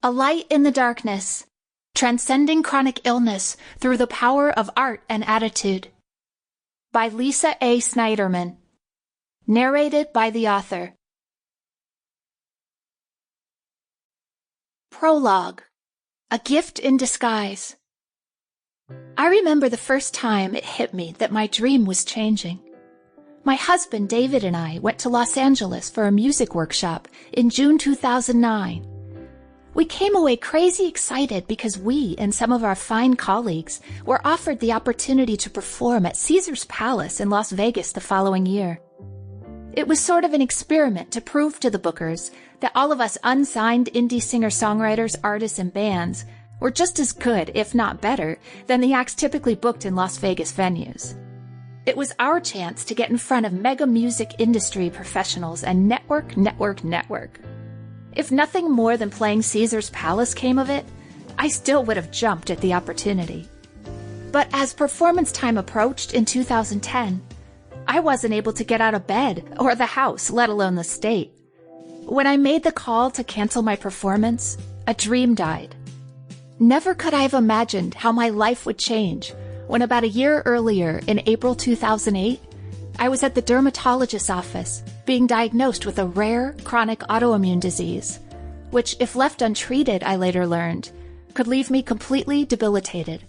A Light in the Darkness, Transcending Chronic Illness Through the Power of Art and Attitude, by Lisa Sniderman. Narrated by the author. Prologue. A Gift in Disguise. I remember the first time it hit me that my dream was changing. My husband David and I went to Los Angeles for a music workshop in June 2009. We came away crazy excited because we and some of our fine colleagues were offered the opportunity to perform at Caesar's Palace in Las Vegas the following year. It was sort of an experiment to prove to the bookers that all of us unsigned indie singer-songwriters, artists, and bands were just as good, if not better, than the acts typically booked in Las Vegas venues. It was our chance to get in front of mega music industry professionals and network. If nothing more than playing Caesar's Palace came of it, I still would have jumped at the opportunity. But as performance time approached in 2010, I wasn't able to get out of bed or the house, let alone the state. When I made the call to cancel my performance, a dream died. Never could I have imagined how my life would change when about a year earlier, in April 2008, I was at the dermatologist's office being diagnosed with a rare chronic autoimmune disease, which, if left untreated, I later learned, could leave me completely debilitated.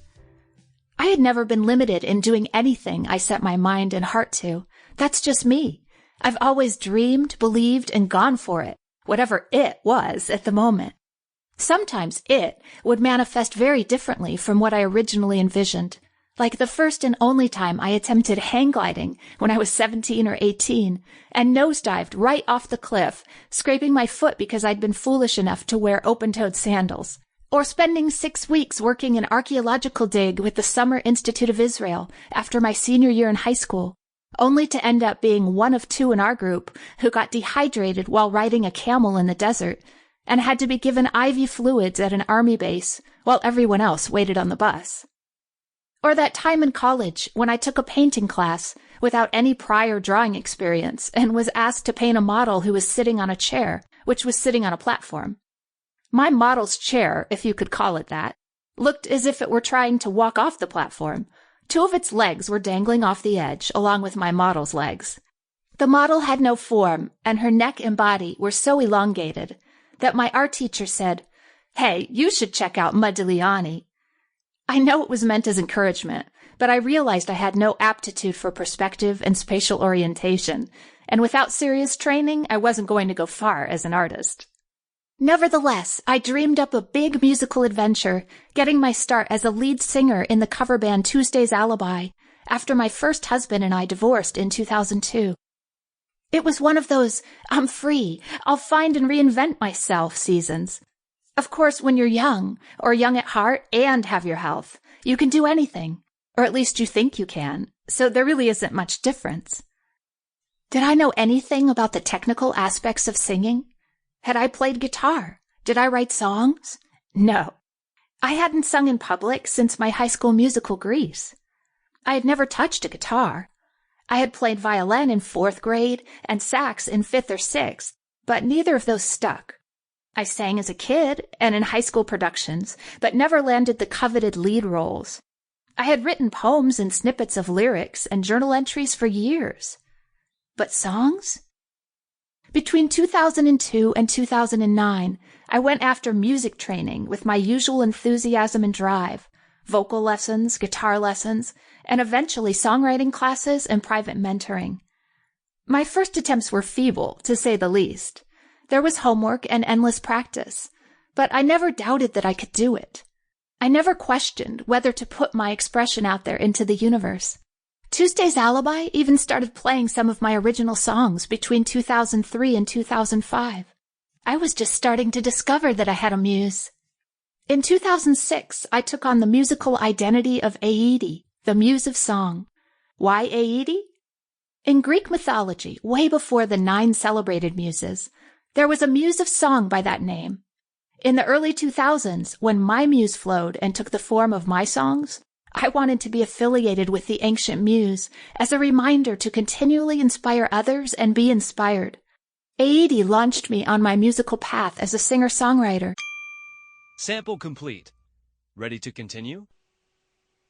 I had never been limited in doing anything I set my mind and heart to. That's just me. I've always dreamed, believed, and gone for it, whatever it was at the moment. Sometimes it would manifest very differently from what I originally envisioned, like the first and only time I attempted hang gliding when I was 17 or 18 and nosedived right off the cliff, scraping my foot because I'd been foolish enough to wear open-toed sandals. Or spending 6 weeks working an archaeological dig with the Summer Institute of Israel after my senior year in high school, only to end up being one of two in our group who got dehydrated while riding a camel in the desert and had to be given IV fluids at an army base while everyone else waited on the bus. Or that time in college when I took a painting class without any prior drawing experience and was asked to paint a model who was sitting on a chair, which was sitting on a platform. My model's chair, if you could call it that, looked as if it were trying to walk off the platform. 2 of its legs were dangling off the edge, along with my model's legs. The model had no form, and her neck and body were so elongated that my art teacher said, "Hey, you should check out Modigliani." I know it was meant as encouragement, but I realized I had no aptitude for perspective and spatial orientation, and without serious training, I wasn't going to go far as an artist. Nevertheless, I dreamed up a big musical adventure, getting my start as a lead singer in the cover band Tuesday's Alibi, after my first husband and I divorced in 2002. It was one of those, I'm free, I'll find and reinvent myself seasons. Of course, when you're young, or young at heart and have your health, you can do anything, or at least you think you can, so there really isn't much difference. Did I know anything about the technical aspects of singing? Had I played guitar? Did I write songs? No. I hadn't sung in public since my high school musical Grease. I had never touched a guitar. I had played violin in 4th grade and sax in 5th or 6th, but neither of those stuck. I sang as a kid and in high school productions, but never landed the coveted lead roles. I had written poems and snippets of lyrics and journal entries for years. But songs? Between 2002 and 2009, I went after music training with my usual enthusiasm and drive, vocal lessons, guitar lessons, and eventually songwriting classes and private mentoring. My first attempts were feeble, to say the least. There was homework and endless practice, but I never doubted that I could do it. I never questioned whether to put my expression out there into the universe. Tuesday's Alibi even started playing some of my original songs between 2003 and 2005. I was just starting to discover that I had a muse. In 2006, I took on the musical identity of Aoede, the Muse of Song. Why Aoede? In Greek mythology, way before the 9 celebrated muses, there was a Muse of Song by that name. In the early 2000s, when my muse flowed and took the form of my songs, I wanted to be affiliated with the ancient muse as a reminder to continually inspire others and be inspired. Aoede launched me on my musical path as a singer-songwriter. Sample complete. Ready to continue?